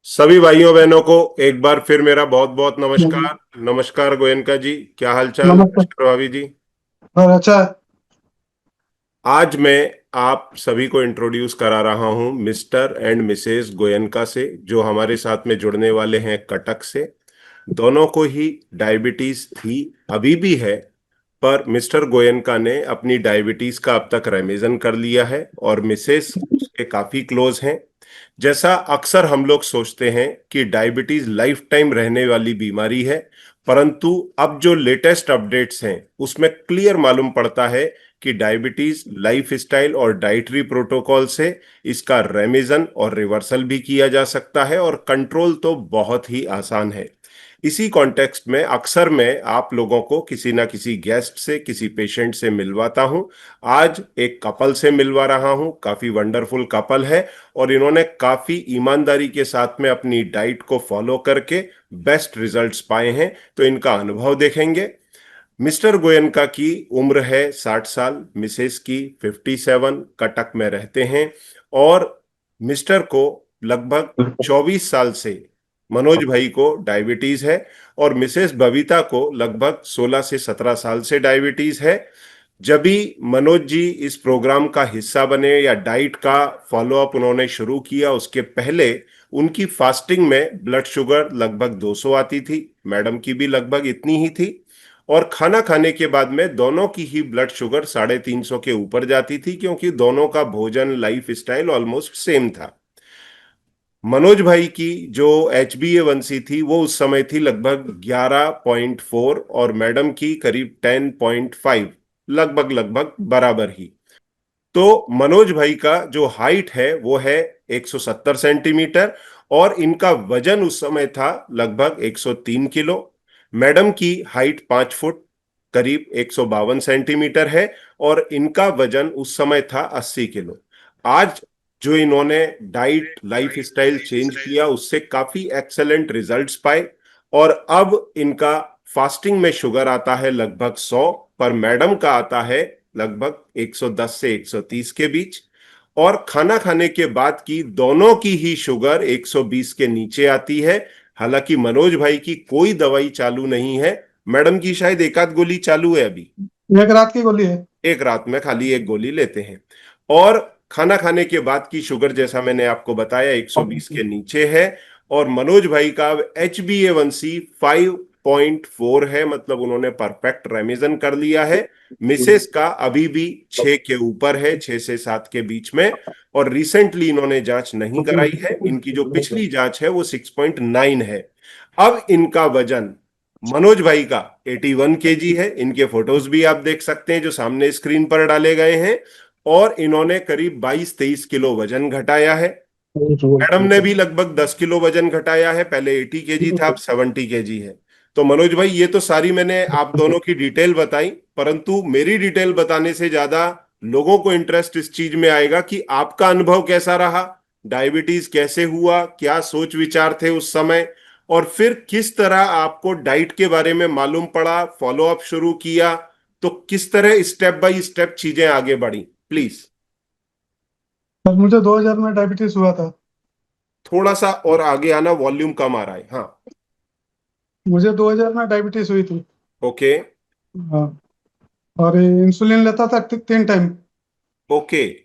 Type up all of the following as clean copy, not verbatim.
सभी भाइयों बहनों को एक बार फिर मेरा बहुत बहुत नमस्कार। नमस्कार गोयनका जी, क्या हाल चाल? नमस्ते। नमस्कार भाभी जी। और अच्छा। आज मैं आप सभी को इंट्रोड्यूस करा रहा हूं मिस्टर एंड मिसेस गोयनका से, जो हमारे साथ में जुड़ने वाले हैं कटक से। दोनों को ही डायबिटीज थी, अभी भी है, पर मिस्टर गोयनका ने अपनी डायबिटीज का अब तक रेमिजन कर लिया है और मिसेस उसके काफी क्लोज हैं। जैसा अक्सर हम लोग सोचते हैं कि डायबिटीज लाइफ टाइम रहने वाली बीमारी है, परंतु अब जो लेटेस्ट अपडेट्स हैं उसमें क्लियर मालूम पड़ता है कि डायबिटीज लाइफ स्टाइल और डाइटरी प्रोटोकॉल से इसका रेमिजन और रिवर्सल भी किया जा सकता है और कंट्रोल तो बहुत ही आसान है। इसी कॉन्टेक्स्ट में अक्सर मैं आप लोगों को किसी ना किसी गेस्ट से, किसी पेशेंट से मिलवाता हूं। आज एक कपल से मिलवा रहा हूं, काफी वंडरफुल कपल है और इन्होंने काफी ईमानदारी के साथ में अपनी डाइट को फॉलो करके बेस्ट रिजल्ट्स पाए हैं, तो इनका अनुभव देखेंगे। मिस्टर गोयनका की उम्र है 60 साल, मिसेस की 57, कटक में रहते हैं। और मिस्टर को लगभग 24 साल से मनोज भाई को डायबिटीज है और मिसेस बबीता को लगभग 16 से 17 साल से डायबिटीज है। जब भी मनोज जी इस प्रोग्राम का हिस्सा बने या डाइट का फॉलोअप उन्होंने शुरू किया, उसके पहले उनकी फास्टिंग में ब्लड शुगर लगभग 200 आती थी, मैडम की भी लगभग इतनी ही थी। और खाना खाने के बाद में दोनों की ही ब्लड शुगर 350 के ऊपर जाती थी, क्योंकि दोनों का भोजन लाइफ स्टाइल ऑलमोस्ट सेम था। मनोज भाई की जो HbA1c थी वो उस समय थी लगभग 11.4 और मैडम की करीब 10.5, लगभग लगभग बराबर ही। तो मनोज भाई का जो हाइट है वो है 170 सेंटीमीटर और इनका वजन उस समय था लगभग 103 किलो। मैडम की हाइट 5 फुट करीब 152 सेंटीमीटर है और इनका वजन उस समय था 80 किलो। आज जो इन्होंने डाइट लाइफ स्टाइल चेंज किया उससे काफी एक्सेलेंट रिजल्ट्स पाए और अब इनका फास्टिंग में शुगर आता है लगभग 100, पर मैडम का आता है लगभग 110 से 130 के बीच। और खाना खाने के बाद की दोनों की ही शुगर 120 के नीचे आती है। हालांकि मनोज भाई की कोई दवाई चालू नहीं है, मैडम की शायद एक आध गोली चालू है अभी, एक रात की गोली है। एक रात में खाली एक गोली लेते हैं। और खाना खाने के बाद की शुगर जैसा मैंने आपको बताया 120 के नीचे है। और मनोज भाई का HbA1c 5.4 है, मतलब उन्होंने परफेक्ट रेमिजन कर लिया है। मिसेस का अभी भी 6 के ऊपर है, 6 से 7 के बीच में। और रिसेंटली इन्होंने जांच नहीं कराई है, इनकी जो पिछली जांच है वो 6.9 है। अब इनका वजन मनोज भाई का 81 kg है, इनके फोटोज भी आप देख सकते हैं जो सामने स्क्रीन पर डाले गए हैं। और इन्होंने करीब 22-23 किलो वजन घटाया है। मैडम ने भी लगभग 10 किलो वजन घटाया है, पहले 80 kg था, अब 70 kg है। तो मनोज भाई, ये तो सारी मैंने आप दोनों की डिटेल बताई, परंतु मेरी डिटेल बताने से ज्यादा लोगों को इंटरेस्ट इस चीज में आएगा कि आपका अनुभव कैसा रहा, डायबिटीज कैसे हुआ, क्या सोच विचार थे उस समय, और फिर किस तरह आपको डाइट के बारे में मालूम पड़ा, फॉलो अप शुरू किया, तो किस तरह स्टेप बाय स्टेप चीजें आगे बढ़ी, प्लीज। और मुझे 2000 में डायबिटीज हुआ था। थोड़ा सा और आगे आना, वॉल्यूम कम आ रहा है, हाँ। मुझे 2000 में डायबिटीज हुई थी। ओके। हाँ। और इंसुलिन लेता था 3 टाइम। ओके। ये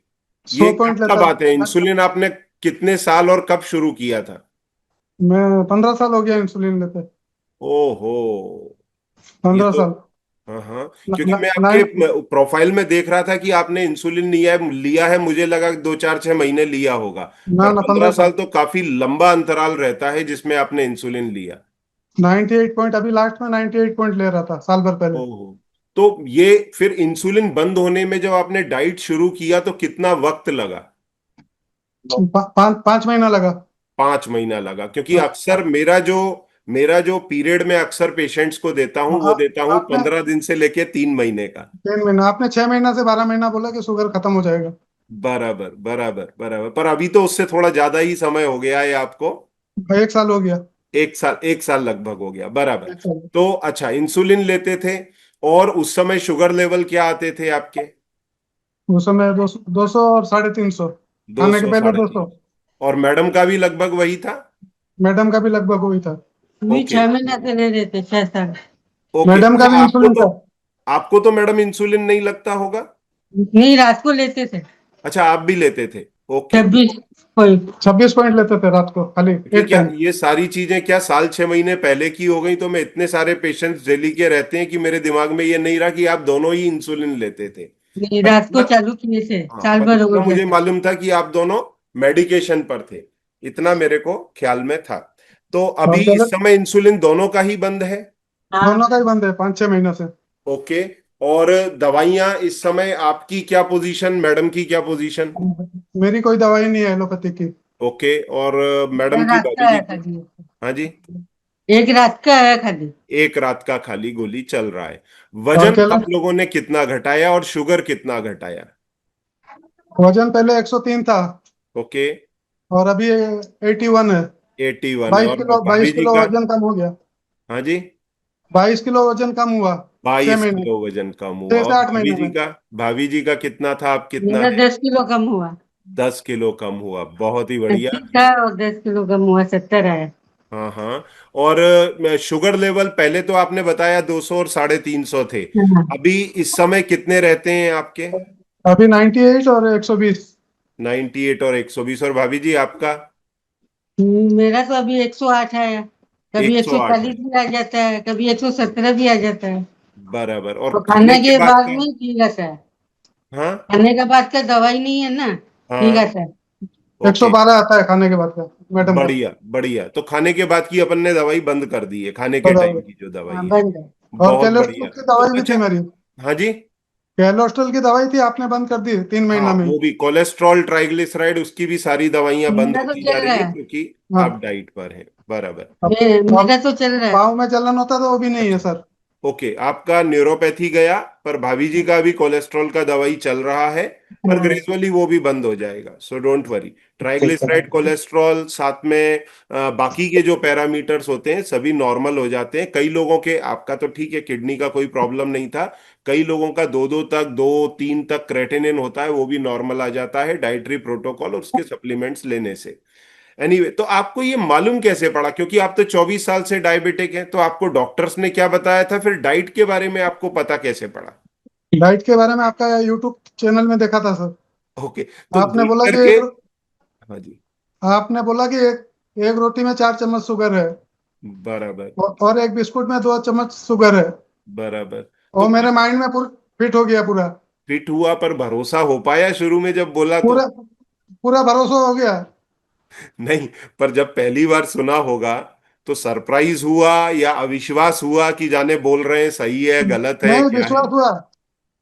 100 पॉइंट कब का लेता बात है? था। इंसुलिन आपने कितने साल और कब शुरू किया था? मैं 15 साल हो गया इंसुलिन लेते। ओहो। ये 15 तो, साल। हाँ हाँ, न, क्योंकि न, मैं आपके नाइन प्रोफाइल में देख रहा था कि आपने इंसुलिन लिया है, मुझे लगा 2-4-6 महीने लिया होगा। ना पर ना, 15 साल 15 साल। तो काफी लंबा अंतराल रहता है जिसमें आपने इंसुलिन लिया। 98 पॉइंट, अभी लास्ट में 98 पॉइंट ले रहा था साल भर पहले। ओहो। तो ये फिर इंसुलिन बंद होने में जब आपने डाइट शुरू किया तो कितना वक्त लगा? 5 महीना लगा। 5 महीना लगा? क्योंकि हाँ, अक्सर मेरा जो पीरियड में अक्सर पेशेंट्स को देता हूं वो देता हूं आपने 15 दिन से लेके 3 महीने का। 3 महीना, आपने 6 महीना से 12 महीना बोला कि शुगर खत्म हो जाएगा। बराबर बराबर बराबर, पर अभी तो उससे थोड़ा ज्यादा ही समय हो गया है आपको। 1 साल हो गया। 1 साल, 1 साल लगभग हो गया, बराबर। 1 साल। तो अच्छा, इंसुलिन लेते थे और उस समय शुगर लेवल क्या आते थे आपके? उस समय 200 और 350। दो खाने के सौ पहले साढ़े 200। तीन और मैडम का भी लगभग वही था? मैडम का भी लगभग वही था। नहीं, ओके 6 महीने से ले रहे थे, 6 साल। ओके। मैडम का अच्छा भी इंसुलिन था। आपको तो मैडम इंसुलिन नहीं लगता होगा। नहीं, रात को लेते थे। अच्छा आप भी लेते थे। ओके। 26 पॉइंट। 26 पॉइंट लेते थे रात को खाली ये एक क्या टाइम। ये सारी चीजें क्या साल 6 महीने पहले की हो गई? तो मैं इतने सारे पेशेंट्स दिल्ली के रहते हैं कि मेरे दिमाग में ये नहीं रहा कि आप दोनों ही इंसुलिन लेते थे। नहीं, पर रात को इतना चालू किए थे, हाँ, साल पर भर हो इतना गया मुझे था। मालूम था कि आप दोनों मेडिकेशन पर थे। इतना मेरे को ख्याल में था। तो और अभी चलो, इस समय इंसुलिन दोनों का ही बंद है। हाँ। दोनों का ही बंद है 5-6 महीनों से। ओके। और दवाइयां इस समय आपकी क्या पोजीशन, मैडम की क्या पोजीशन? मेरी कोई दवाई नहीं है एलोपैथी की। ओके। और मैडम की, रात का भाभी जी आया की? खाली। हाँ जी। एक रात का आया खाली। एक रात का खाली गोली चल रहा है। और वजन केवल आप लोगों ने कितना घटाया और शुगर कितना घटाया? वजन पहले 103 था ओके। और अभी 81 है। 81 है। बाईस और किलो भाभी बाईस जी किलो का? वजन कम हो गया। हाँ जी। 22 किलो वजन कम हुआ। छह 22 महीने किलो वजन कम हुआ। छह और से आठ महीने में। भाभी जी का कितना था, अब कितना मेरा है? 10 किलो कम हुआ। 10 किलो कम हुआ, बहुत ही बढ़िया। 80 था और 10 किलो कम हुआ, 70 आया। हाँ हाँ। और शुगर लेवल पहले तो आपने बताया 200 और 350 थे। हाँ। अभी इस समय कितने रहते हैं आपके? अभी 98 और 120। 98 और 120। और भाभी जी आपका? मेरा तो अभी 108 आया। कभी 108 है। 140 भी आ जाता है, कभी 117 भी आ जाता है। बराबर। तो और खाने खाने के के बाद बाद का? में ठीक आता है। हाँ खाने के बाद का दवाई नहीं है ना, ठीक हाँ। आता है। ओके। 112 आता है खाने के बाद का मैडम का। बढ़िया बढ़िया। तो खाने के बाद की अपन ने दवाई बंद कर दी है, खाने के टाइम बराबर। की जो दवाई हाँ, है। बंद है। और बहुत कोलेस्ट्रॉल बढ़िया। की तो दवाई भी थी अच्छा। मेरी। हाँ जी। कोलेस्ट्रॉल की दवाई थी, आपने बंद कर दी 3 महीना हाँ में ही। वो भी कोलेस्ट्रॉल, ट्राइग्लिसराइड, उसकी भी सारी दवाइयां बंद मेरा तो होती जा चल रही रहा है है। क्योंकि हाँ। आप डाइट पर हैं। बराबर। अब मेरा अब तो चल रहा है। पाँव में जलन होता तो वो भी नहीं है अच्छा। सर। ओके, आपका न्यूरोपैथी गया, पर भाभी जी का भी कोलेस्ट्रॉल का दवाई चल रहा है। पर हाँ। ग्रेजुअली वो भी बंद हो जाएगा, so don't worry. Triglyceride, cholesterol, साथ में बाकी के जो पैरामीटर्स होते हैं सभी नॉर्मल हो जाते हैं। कई लोगों के, आपका तो ठीक है, किडनी का कोई प्रॉब्लम नहीं था। कई लोगों का 2-3 तक क्रेटिनिन होता है, वो भी नॉर्मल आ जाता है डाइटरी प्रोटोकॉल और उसके सप्लीमेंट्स लेने से। एनीवे, तो आपको ये मालूम कैसे पड़ा? क्योंकि आप तो 24 साल से डायबिटिक हैं, तो आपको डॉक्टर्स ने क्या बताया था? फिर डाइट के बारे में आपको पता कैसे पड़ा? डाइट के बारे में आपका यूट्यूब चैनल में देखा था सर। ओके। तो आपने देख बोला कि करके। हाँ जी। आपने बोला कि एक रोटी में 4 चम्मच शुगर है बराबर और एक बिस्कुट में 2 चम्मच शुगर है। बराबर। तो और मेरे माइंड में फिट हो गया पूरा। फिट हुआ, पर भरोसा हो पाया शुरू में जब बोला तो? पूरा पूरा भरोसा हो गया। नहीं। पर जब पहली बार सुना होगा तो सरप्राइज हुआ या अविश्वास हुआ कि जाने बोल रहे हैं सही है गलत है नहीं, क्या है? विश्वास हुआ। हाँ हाँ।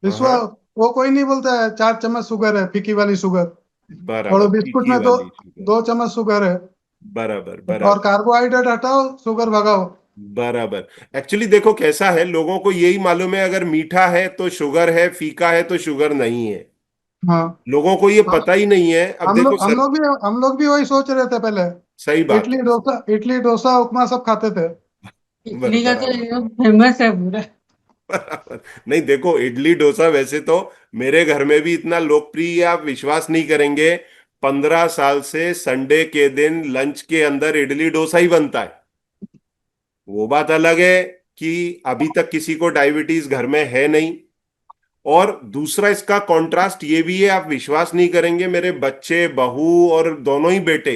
विश्वास। वो कोई नहीं बोलता है 4 चम्मच शुगर है, फीकी वाली शुगर। और बराबर, बिस्कुट फीकी में दो वाली शुगर। 2 चम्मच शुगर है। बराबर और बराबर कार्बोहाइड्रेट हटाओ, शुगर भगाओ। बराबर। एक्चुअली देखो कैसा है, लोगों को यही मालूम है अगर मीठा है तो शुगर है, फीका है तो शुगर नहीं है। हाँ। लोगों को ये पता ही नहीं है। अब हम देखो लोग हम सर। लोग भी हम लोग भी वही सोच रहे थे पहले। सही बात इडली है। डोसा, इडली डोसा उपमा सब खाते थे। इडली का तो बराबर एकदम फेमस है पूरा। बराबर। नहीं देखो, इडली डोसा वैसे तो मेरे घर में भी इतना लोकप्रिय है, आप विश्वास नहीं करेंगे। 15 साल से संडे के दिन लंच के अंदर इडली डोसा ही बनता है। वो बात अलग है कि अभी तक किसी को डायबिटीज घर में है नहीं। और दूसरा इसका कंट्रास्ट ये भी है, आप विश्वास नहीं करेंगे, मेरे बच्चे, बहू और दोनों ही बेटे,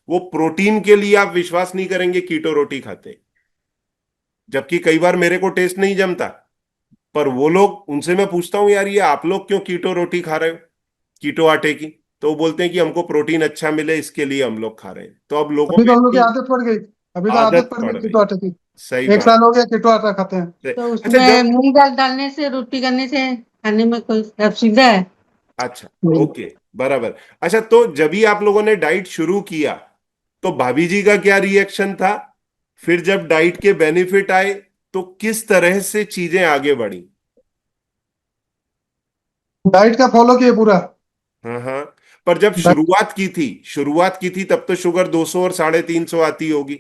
वो प्रोटीन के लिए, आप विश्वास नहीं करेंगे, कीटो रोटी खाते। जबकि कई बार मेरे को टेस्ट नहीं जमता, पर वो लोग, उनसे मैं पूछता हूँ यार ये आप लोग क्यों कीटो रोटी खा रहे हो, कीटो आटे की? तो वो बोलते हैं कि हमको प्रोटीन अच्छा मिले इसके लिए हम लोग खा रहे हैं। तो अब लोगों अभी में तो हम लोग की इतनी आदत पड़ गई। अभी तो आदत आदत पड़ पड़ गई गई। किटो आटे की। सही एक बात साल हो गया किटो आटा खाते हैं। है। तो अच्छा उसमें जब मूंग दाल डालने से, रोटी करने से खाने में कोई असुविधा है? अच्छा। नहीं। ओके। बराबर। अच्छा, तो जब ही आप लोगों ने डाइट शुरू किया तो भाभी जी का क्या रिएक्शन था? फिर जब डाइट के बेनिफिट आए तो किस तरह से चीजें आगे बढ़ी? डाइट का फॉलो किए पूरा। हाँ हाँ। पर जब डाइट। शुरुआत की थी तब तो शुगर 200 और 350 आती होगी।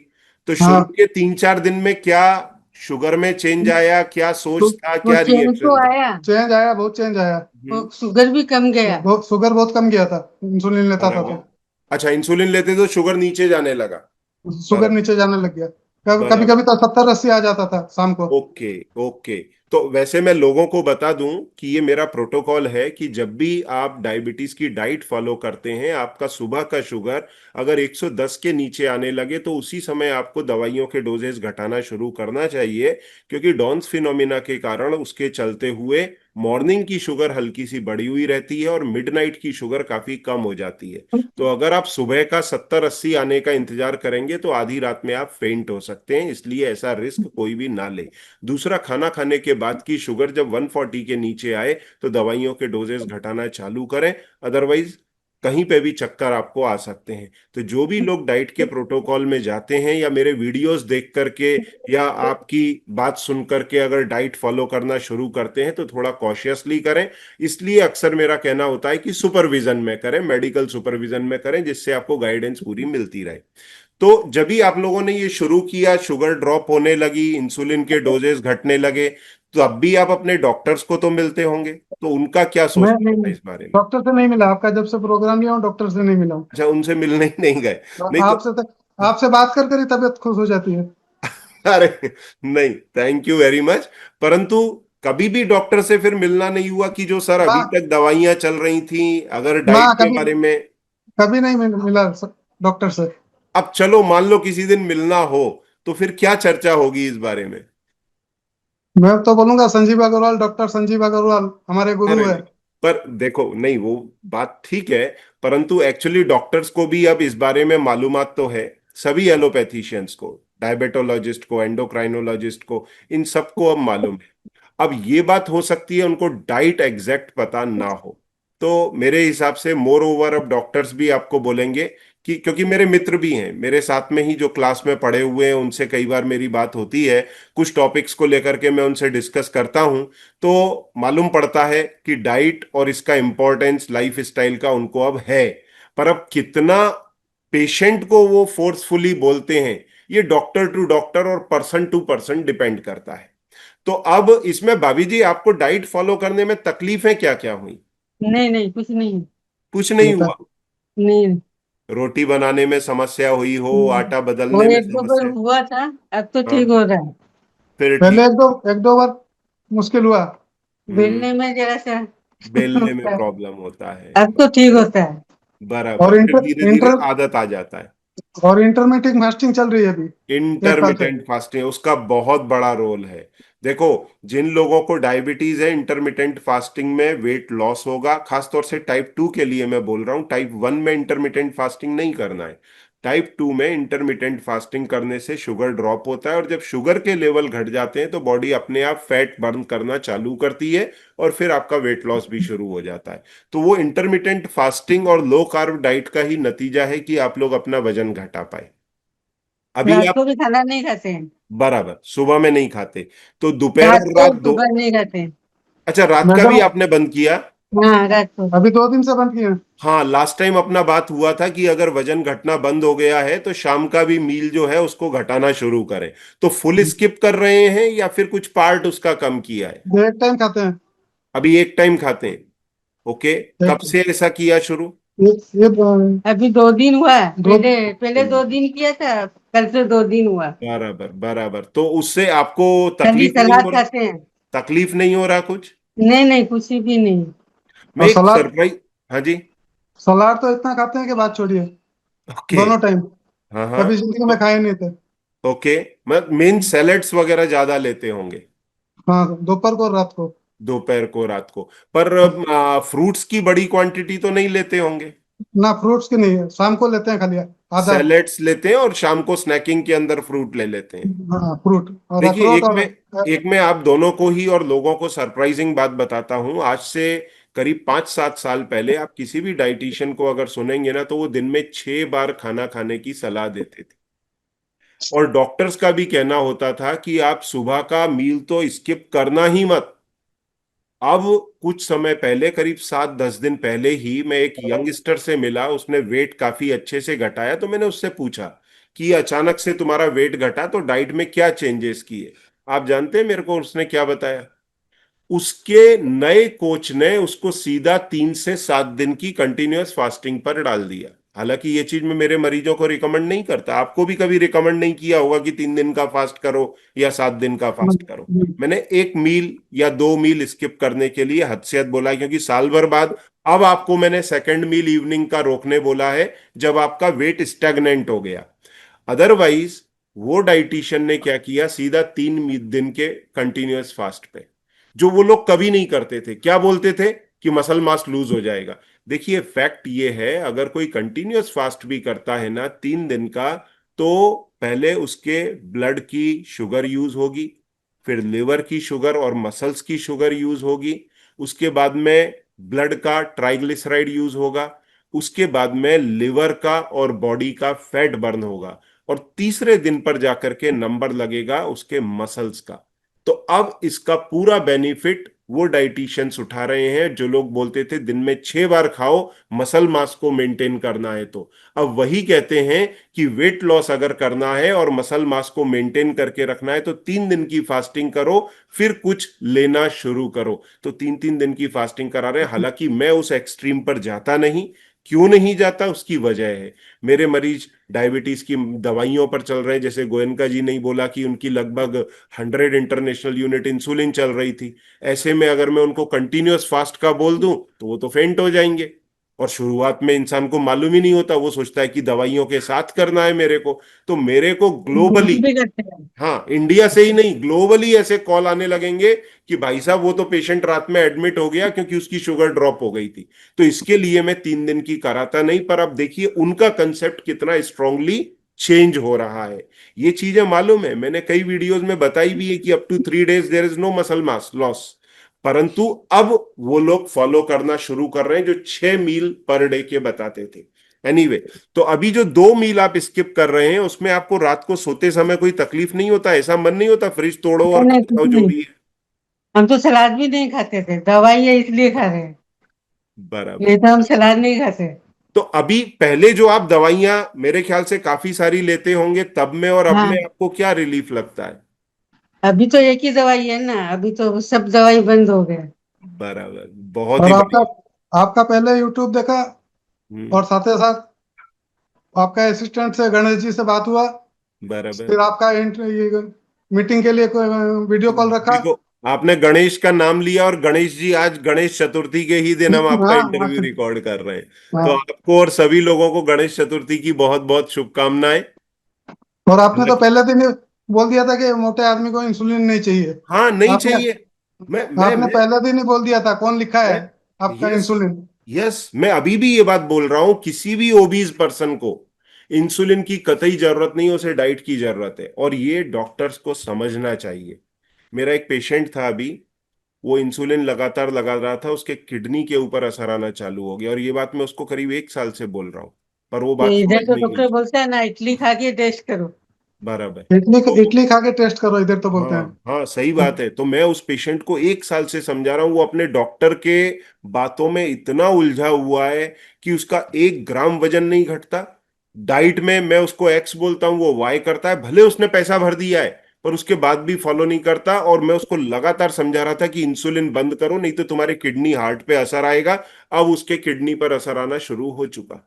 तो शुरू हाँ। के 3-4 दिन में क्या शुगर में चेंज आया? क्या सोच था, वो क्या चेंज तो रिएक्शन था? आया। चेंज आया, बहुत चेंज आया। वो हम्म। शुगर भी कम गया। बहुत शुगर बहुत कम गया था इंसुलिन लेता था बराबर। तो। अच्छा, इंसुलिन लेते तो शुगर नीचे जाने लगा। शुगर बराबर। नीचे जाने लग गया। कभी कभी बराबर। कभी तो 70-80 आ जाता था शाम को। ओके। ओके। तो वैसे मैं लोगों को बता दूं कि ये मेरा प्रोटोकॉल है कि जब भी आप डायबिटीज की डाइट फॉलो करते हैं, आपका सुबह का शुगर अगर 110 के नीचे आने लगे तो उसी समय आपको दवाइयों के डोजेस घटाना शुरू करना चाहिए, क्योंकि डॉन्स फिनोमिना के कारण उसके चलते हुए मॉर्निंग की शुगर हल्की सी बढ़ी हुई रहती है और मिडनाइट की शुगर काफी कम हो जाती है। तो अगर आप सुबह का 70-80 आने का इंतजार करेंगे तो आधी रात में आप फेंट हो सकते हैं, इसलिए ऐसा रिस्क कोई भी ना ले। दूसरा, खाना खाने के बाद की शुगर जब 140 के नीचे आए तो दवाइयों के डोजेस घटाना चालू करें, अदरवाइज कहीं पे भी चक्कर आपको आ सकते हैं। तो जो भी लोग डाइट के प्रोटोकॉल में जाते हैं या मेरे वीडियोस देख करके या आपकी बात सुन करके अगर डाइट फॉलो करना शुरू करते हैं तो थोड़ा कॉशियसली करें। इसलिए अक्सर मेरा कहना होता है कि सुपरविजन में करें, मेडिकल सुपरविजन में करें, जिससे आपको गाइडेंस पूरी मिलती रहे। तो जब भी आप लोगों ने ये शुरू किया, शुगर ड्रॉप होने लगी, इंसुलिन के डोजेस घटने लगे, तो अब भी आप अपने डॉक्टर्स को तो मिलते होंगे, तो उनका क्या मैं सोचना नहीं, था इस बारे में? डॉक्टर से नहीं मिला। आपका जब से प्रोग्राम लिया हूँ डॉक्टर से नहीं मिला हूँ। अच्छा, उनसे मिलने ही नहीं गए? नहीं तो आपसे आपसे बात कर कर ही तबीयत खुश हो जाती है। अरे नहीं, थैंक यू वेरी मच। परंतु कभी भी डॉक्टर से फिर मिलना नहीं हुआ कि जो सर ना अभी तक दवाइयां चल रही थी, अगर ना, डाइट के कभी बारे में। कभी नहीं मिला डॉक्टर से। अब चलो मान लो किसी दिन मिलना हो, तो फिर क्या चर्चा होगी इस बारे में? मैं तो बोलूंगा संजीव अग्रवाल, डॉक्टर संजीव अग्रवाल हमारे गुरु अरे है। नहीं, पर देखो, नहीं वो बात ठीक है, परंतु एक्चुअली डॉक्टर्स को भी अब इस बारे में मालूमात तो है, सभी एलोपैथिशियंस को, डायबिटोलॉजिस्ट को, एंडोक्राइनोलॉजिस्ट को, इन सबको अब मालूम है। अब ये बात हो सकती है उनको डाइट एग्जैक्ट पता ना हो, तो मेरे हिसाब से मोर ओवर अब डॉक्टर्स भी आपको बोलेंगे कि, क्योंकि मेरे मित्र भी हैं मेरे साथ में ही जो क्लास में पढ़े हुए हैं, उनसे कई बार मेरी बात होती है, कुछ टॉपिक्स को लेकर के मैं उनसे डिस्कस करता हूं, तो मालूम पड़ता है कि डाइट और इसका इम्पोर्टेंस लाइफ स्टाइल का उनको अब है। पर अब कितना पेशेंट को वो फोर्सफुली बोलते हैं, ये डॉक्टर टू डॉक्टर और पर्सन टू पर्सन डिपेंड करता है। तो अब इसमें भाभी जी आपको डाइट फॉलो करने में तकलीफें क्या क्या हुई? नहीं नहीं, कुछ नहीं। कुछ नहीं बता। हुआ? नहीं। रोटी बनाने में समस्या हुई हो, आटा वो बदलने में एक दो बार समस्या? हुआ था। अब तो हाँ, ठीक हो रहा है। फिर पहले ठीक। एक दो बार मुश्किल हुआ। हम्म। बेलने में जरा सा बेलने में होता है। प्रॉब्लम होता है। अब तो ठीक होता है। बराबर, और फिर धीरे धीरे आदत आ जाता है। इंटरमीडिएट फास्टिंग चल रही है अभी 1 साल से। इंटरमिटेंट फास्टिंग उसका बहुत बड़ा रोल है। देखो, जिन लोगों को डायबिटीज है, इंटरमिटेंट फास्टिंग में वेट लॉस होगा, खासतौर से टाइप 2 के लिए मैं बोल रहा हूँ। टाइप 1 में इंटरमिटेंट फास्टिंग नहीं करना है। टाइप 2 में इंटरमिटेंट फास्टिंग करने से शुगर ड्रॉप होता है, और जब शुगर के लेवल घट जाते हैं तो बॉडी अपने आप फैट बर्न करना चालू करती है, और फिर आपका वेट लॉस भी शुरू हो जाता है। तो वो इंटरमिटेंट फास्टिंग और लो कार्ब डाइट का ही नतीजा है कि आप लोग अपना वजन घटा पाए। अभी रात आप को भी खाना नहीं खाते हैं। बराबर सुबह में नहीं खाते, तो दोपहर रात और को रात दो। सुबह नहीं खाते हैं। अच्छा, रात का भी मैडम, आपने बंद किया? हाँ, रात को। अभी 2 दिन से बंद किए हैं। हाँ, लास्ट टाइम अपना बात हुआ था कि अगर वजन घटना बंद हो गया है तो शाम का भी मील जो है उसको घटाना शुरू करें। तो फुल स्किप कर रहे हैं या फिर कुछ पार्ट उसका कम किया है? 1 टाइम खाते हैं। अभी एक टाइम खाते हैं? ओके। कब एक से ऐसा किया शुरू? ये अभी 2 दिन हुआ है। दो पहले पहले 2 दिन किया था। कल से 2 दिन हुआ। बराबर बराबर, तो उससे आपको खाली तकलीफ नहीं सलाद हो खाते रहा? हैं। तकलीफ नहीं हो रहा कुछ? नहीं नहीं, कुछ भी नहीं। मैं और एक सलाद सरप्राइज। हाँ जी। सलाद तो इतना खाते हैं कि बात छोड़िए। ओके। दोनों टाइम। हाँ हाँ। कभी जिंदगी में तो खाए नहीं थे। ओके, मैं मेन सैलेड्स वगैरह ज्यादा लेते होंगे हाँ, दोपहर को और रात को। दोपहर को रात को, पर फ्रूट्स की बड़ी क्वांटिटी तो नहीं लेते होंगे? ना, फ्रूट्स की नहीं है, शाम को लेते हैं खाली आधा। सैलेड्स लेते हैं और शाम को स्नैकिंग के अंदर फ्रूट ले लेते हैं? हाँ, फ्रूट और देखिए, अखरोट एक और में एक में आप दोनों को ही और लोगों को सरप्राइजिंग बात बताता हूं। आज से करीब 5-7 साल पहले आप किसी भी डाइटिशियन को अगर सुनेंगे ना, तो वो दिन में 6 बार खाना खाने की सलाह देते थे। और डॉक्टर्स का भी कहना होता था कि आप सुबह का मील तो स्किप करना ही मत। अब कुछ समय पहले, करीब 7-10 दिन पहले ही, मैं एक यंगस्टर से मिला, उसने वेट काफी अच्छे से घटाया, तो मैंने उससे पूछा कि अचानक से तुम्हारा वेट घटा तो डाइट में क्या चेंजेस किए? आप जानते हैं मेरे को उसने क्या बताया? उसके नए कोच ने उसको सीधा 3 से 7 दिन की कंटिन्यूअस फास्टिंग पर डाल दिया। हालांकि ये चीज मैं मेरे मरीजों को रिकमेंड नहीं करता, आपको भी कभी रिकमेंड नहीं किया होगा कि 3 दिन का फास्ट करो या 7 दिन का फास्ट करो। मैंने एक मील या 2 मील स्किप करने के लिए हद से हद बोला है, क्योंकि साल भर बाद अब आपको मैंने सेकंड मील इवनिंग का रोकने बोला है, जब आपका वेट स्टैग्नेंट हो गया। अदरवाइज वो डाइटिशियन ने क्या किया, सीधा 3 दिन के कंटिन्यूअस फास्ट पे, जो वो लोग कभी नहीं करते थे। क्या बोलते थे कि मसल मास लूज हो जाएगा। देखिए फैक्ट ये है, अगर कोई कंटिन्यूअस फास्ट भी करता है ना 3 दिन का, तो पहले उसके ब्लड की शुगर यूज होगी, फिर लिवर की शुगर और मसल्स की शुगर यूज होगी, उसके बाद में ब्लड का ट्राइग्लिसराइड यूज होगा, उसके बाद में लिवर का और बॉडी का फैट बर्न होगा, और तीसरे दिन पर जाकर के नंबर लगेगा उसके मसल्स का। तो अब इसका पूरा बेनिफिट वो डाइटिशियंस उठा रहे हैं जो लोग बोलते थे दिन में 6 बार खाओ मसल मास को मेंटेन करना है। तो अब वही कहते हैं कि वेट लॉस अगर करना है और मसल मास को मेंटेन करके रखना है तो 3 दिन की फास्टिंग करो, फिर कुछ लेना शुरू करो। तो 3 3 दिन की फास्टिंग करा रहे हैं। हालांकि मैं उस एक्सट्रीम पर जाता नहीं। क्यों नहीं जाता, उसकी वजह है, मेरे मरीज डायबिटीज की दवाइयों पर चल रहे हैं। जैसे गोयनका जी ने ही बोला कि उनकी लगभग 100 इंटरनेशनल यूनिट इंसुलिन चल रही थी। ऐसे में अगर मैं उनको कंटिन्यूअस फास्ट का बोल दूं तो वो तो फेंट हो जाएंगे। और शुरुआत में इंसान को मालूम ही नहीं होता, वो सोचता है कि दवाइयों के साथ करना है मेरे को। तो मेरे को ग्लोबली, मुझे भी करते हैं। हाँ इंडिया से ही नहीं ग्लोबली ऐसे कॉल आने लगेंगे कि भाई साहब वो तो पेशेंट रात में एडमिट हो गया क्योंकि उसकी शुगर ड्रॉप हो गई थी। तो इसके लिए मैं 3 दिन की कराता नहीं, पर अब देखिए उनका कंसेप्ट कितना स्ट्रांगली चेंज हो रहा है। ये चीजें मालूम है, मैंने कई वीडियोस में बताई भी है कि up to 3 days there is no muscle mass loss. परंतु अब वो लोग फॉलो करना शुरू कर रहे हैं जो 6 मील पर डे के बताते थे। एनीवे, तो अभी जो 2 मील आप स्किप कर रहे हैं उसमें आपको रात को सोते समय कोई तकलीफ नहीं होता, ऐसा मन नहीं होता फ्रिज तोड़ो और नहीं नहीं, खा कुछ जाओ जो नहीं। भी है। हम तो सलाद भी नहीं खाते थे, दवाई है इसलिए खा रहे हैं। बराबर। नहीं तो हम सलाद नहीं खाते। तो अभी पहले जो आप दवाइयां मेरे ख्याल से काफी सारी लेते होंगे, तब में और अब में हाँ, आपको क्या रिलीफ लगता है? अभी तो एक ही दवाई है ना, अभी तो सब दवाई बंद हो गए। बराबर, बहुत ही और आपका बढ़िया। आपका पहले यूट्यूब देखा, हम्म। और साथ ही साथ आपका असिस्टेंट से गणेश जी से बात हुआ, बराबर। फिर आपका ये मीटिंग के लिए कोई वीडियो कॉल रखा। देखो, आपने गणेश का नाम लिया, और गणेश जी आज गणेश चतुर्थी के ही दिन हम आपका हाँ इंटरव्यू हाँ रिकॉर्ड कर रहे हैं। तो हाँ। आपको और सभी लोगों को गणेश चतुर्थी की बहुत बहुत शुभकामनाएं। और आपने तो हालांकि पहले दिन ही बोल दिया था कि मोटे आदमी को इंसुलिन नहीं चाहिए। हाँ, नहीं आपने चाहिए। मैं मैं आपने मैं पहले दिन ही बोल दिया था, कौन लिखा है मैं आपका यस, इंसुलिन। यस, मैं अभी भी ये बात बोल रहा हूं, किसी भी ओबीज पर्सन को इंसुलिन की कतई जरूरत नहीं, उसे डाइट की जरूरत है, और ये डॉक्टर्स को समझना चाहिए। मेरा एक पेशेंट था अभी, वो इंसुलिन लगातार लगा रहा था, उसके किडनी के ऊपर असर आना चालू हो गया, और ये बात मैं उसको करीब 1 साल से बोल रहा हूं, पर वो तो बात इधर समझ तो में ही नहीं। डॉक्टर बोलते हैं ना, इडली खा के टेस्ट करो। बराबर। इडली तो इडली खा के टेस्ट करो, इधर तो बोलते हाँ, हैं। हाँ, सही बात है। तो मैं उस पेशेंट को 1 साल से समझा रहा हूँ, वो अपने डॉक्टर के बातों में इतना उलझा हुआ है कि उसका 1 ग्राम वजन नहीं घटता। डाइट में मैं उसको एक्स बोलता हूँ, वो वाई करता है, भले उसने पैसा भर दिया है पर उसके बाद भी फॉलो नहीं करता। और मैं उसको लगातार समझा रहा था कि इंसुलिन बंद करो, नहीं तो तुम्हारे किडनी हार्ट पे असर आएगा। अब उसके किडनी पर असर आना शुरू हो चुका।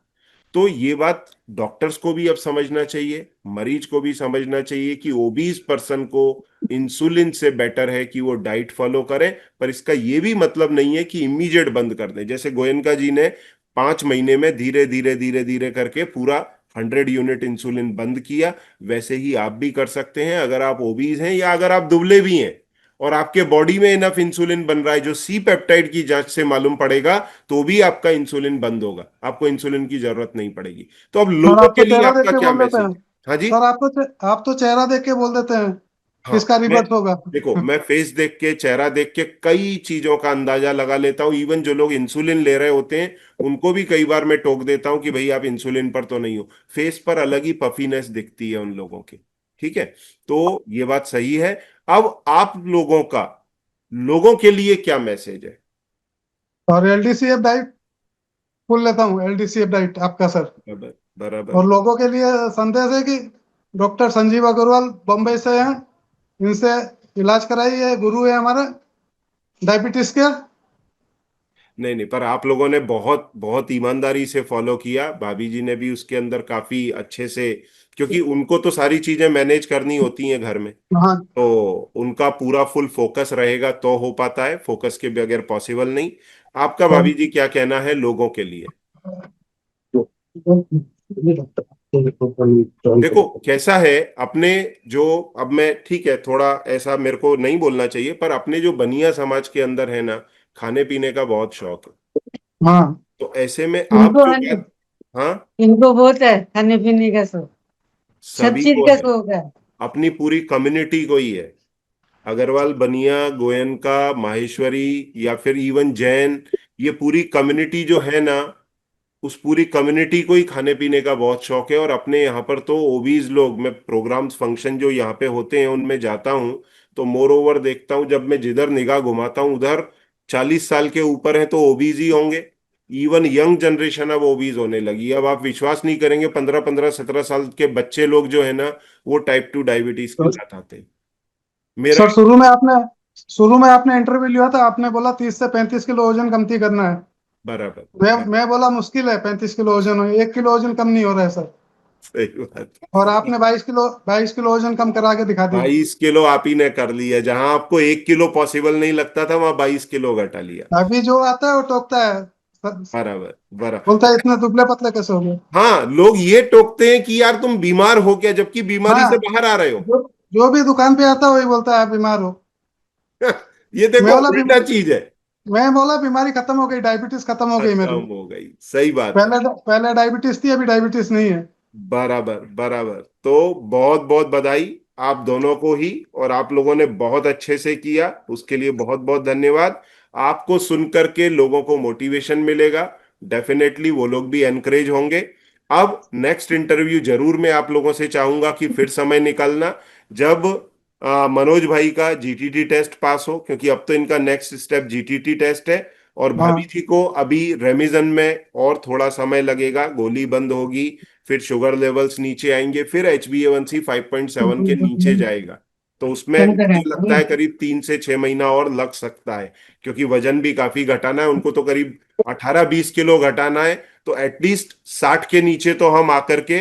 तो ये बात डॉक्टर्स को भी अब समझना चाहिए, मरीज को भी समझना चाहिए कि ओबीज पर्सन को इंसुलिन से बेटर है कि वो डाइट फॉलो करें। पर इसका ये भी मतलब नहीं है कि इमीडिएट बंद कर दें। जैसे गोयनका जी ने 5 महीने में धीरे धीरे धीरे धीरे करके पूरा 100 यूनिट इंसुलिन बंद किया, वैसे ही आप भी कर सकते हैं। अगर आप ओबीज हैं या अगर आप दुबले भी हैं और आपके बॉडी में इनफ इंसुलिन बन रहा है, जो सी पेप्टाइड की जांच से मालूम पड़ेगा, तो भी आपका इंसुलिन बंद होगा, आपको इंसुलिन की जरूरत नहीं पड़ेगी। तो अब सर लोगों आप के तो लिए चेहरा देख आपका के क्या बोल देते हैं। मैसेज है? हाँ जी। सर आप तो चेहरा देख के बोल देते हैं हाँ, किसका मैं, रिवर्स होगा। देखो, मैं फेस देख के, चेहरा देख के कई चीजों का अंदाजा लगा लेता हूँ। इवन जो लोग इंसुलिन ले रहे होते हैं उनको भी कई बार मैं टोक देता हूँ कि भाई आप इंसुलिन पर तो नहीं हो। फेस पर अलग ही पफीनेस दिखती है उन लोगों की। ठीक है, तो ये बात सही है। अब आप लोगों का, लोगों के लिए क्या मैसेज है? और एलडीसीएफ डाइट फुल लेता हूँ, एलडीसीएफ डाइट आपका सर। बराबर। बराबर। और लोगों के लिए संदेश है कि डॉक्टर संजीव अग्रवाल बम्बई से हैं, इनसे इलाज कराइए, गुरु है हमारे डायबिटीज के। नहीं नहीं, पर आप लोगों ने बहुत बहुत ईमानदारी से फॉलो किया, भाभी जी ने भी उसके अंदर काफी अच्छे से, क्योंकि उनको तो सारी चीजें मैनेज करनी होती हैं घर में, हाँ। तो उनका पूरा फुल फोकस रहेगा तो हो पाता है, फोकस के बगैर पॉसिबल नहीं। आपका भाभी जी क्या कहना है लोगों के लिए? देखो कैसा है अपने, जो, अब मैं ठीक है थोड़ा ऐसा मेरे को नहीं बोलना चाहिए, पर अपने जो बनिया समाज के अंदर है ना, खाने पीने का बहुत शौक है। हाँ। तो ऐसे में आप इनको जो है नहीं, बात, हाँ, इनको बहुत है खाने पीने का शौक, सब सभी चीज को का है, शौक है। अपनी पूरी कम्युनिटी को ही है। अग्रवाल, बनिया, गोयनका, माहेश्वरी, या फिर इवन जैन, ये पूरी कम्युनिटी जो है ना, उस पूरी कम्युनिटी को ही खाने पीने का बहुत शौक है। और अपने यहाँ पर तो ओबीज लोग, मैं प्रोग्राम्स फंक्शन जो यहाँ पे होते हैं उनमें जाता हूँ, तो मोर ओवर देखता हूँ, जब मैं जिधर निगाह घुमाता हूँ उधर 40 साल के ऊपर है तो ओबीज ही होंगे। इवन यंग जनरेशन अब ओबीज होने लगी है। अब आप विश्वास नहीं करेंगे, 15-15-17 साल के बच्चे लोग जो है ना, वो टाइप 2 डायबिटीज के तो साथ आते हैं। मेरा सर, शुरू में आपने इंटरव्यू लिया था, आपने बोला 30 से 35 किलो वजन कमती करना है। बराबर, मैं बोला मुश्किल है 35 किलो वजन हो, 1 किलो वजन कम नहीं हो रहा है सर। सही बात। और आपने 22 किलो वजन कम करा के दिखा दिया। 22 किलो आप ही ने कर लिया, जहां आपको 1 किलो पॉसिबल नहीं लगता था वहां 22 किलो घटा लिया। अभी जो आता है वो टोकता है सर, बराबर बराबर। बोलता है इतने दुबले पतले कैसे हो गए। हाँ, लोग ये टोकते हैं कि यार तुम बीमार हो क्या, जबकि बीमारी से हाँ। बाहर आ रहे हो। जो जो भी दुकान पे आता है वही बोलता है आप बीमार हो। ये मैं देखो बोला उल्टा चीज है। मैं बोला बीमारी खत्म हो गई, डायबिटीज खत्म हो गई खत्म मेरी। हो गई, सही बात है। पहले डायबिटीज थी, अभी डायबिटीज नहीं है। बराबर बराबर। तो बहुत बहुत बधाई आप दोनों को ही, और आप लोगों ने बहुत अच्छे से किया, उसके लिए बहुत बहुत धन्यवाद। आपको सुन करके लोगों को मोटिवेशन मिलेगा, डेफिनेटली वो लोग भी एनकरेज होंगे। अब नेक्स्ट इंटरव्यू जरूर मैं आप लोगों से चाहूंगा कि फिर समय निकालना, जब मनोज भाई का जीटीटी टेस्ट पास हो, क्योंकि अब तो इनका नेक्स्ट स्टेप जीटीटी टेस्ट है। और भाभी हाँ। जी को अभी रेमिजन में और थोड़ा समय लगेगा, गोली बंद होगी, फिर शुगर लेवल्स नीचे आएंगे, फिर HbA1c 5.7 के नीचे जाएगा। तो उसमें कम मुझे लगता करें। है करीब 3 से 6 महीना और लग सकता है, क्योंकि वजन भी काफी घटाना है उनको, तो करीब 18-20 किलो घटाना है। तो एटलीस्ट 60 के नीचे तो हम आकर के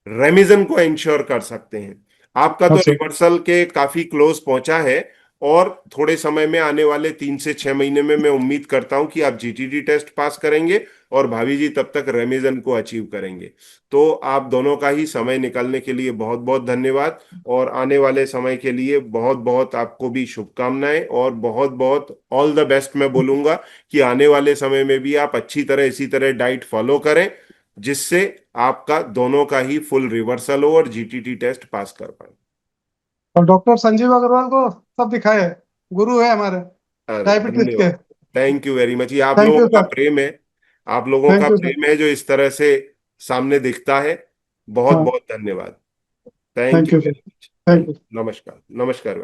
रेमिजन को इंश्योर कर सकते हैं। आपका तो अच्छा। रिवर्सल के काफी क्लोज पहुंचा है, और थोड़े समय में, आने वाले 3 से 6 महीने में, मैं उम्मीद करता हूं कि आप जीटीटी टेस्ट पास करेंगे, और भाभी जी तब तक रेमिजन को अचीव करेंगे। तो आप दोनों का ही समय निकालने के लिए बहुत बहुत धन्यवाद, और आने वाले समय के लिए बहुत बहुत आपको भी शुभकामनाएं, और बहुत बहुत ऑल द बेस्ट मैं बोलूंगा, कि आने वाले समय में भी आप अच्छी तरह, इसी तरह डाइट फॉलो करें, जिससे आपका दोनों का ही फुल रिवर्सल हो और जीटीटी टेस्ट पास कर पाए। और डॉक्टर संजीव अग्रवाल को सब दिखाए, गुरु है हमारे अरे डायबिटीज के। धन्यवाद, थैंक यू वेरी मच। ये आप थैंक लोगों यू का सर। प्रेम है, आप लोगों का थैंक यू सर। प्रेम है जो इस तरह से सामने दिखता है। बहुत हाँ। बहुत धन्यवाद। Thank thank you you sir. Very much, thank thank you. You. नमस्कार, नमस्कार।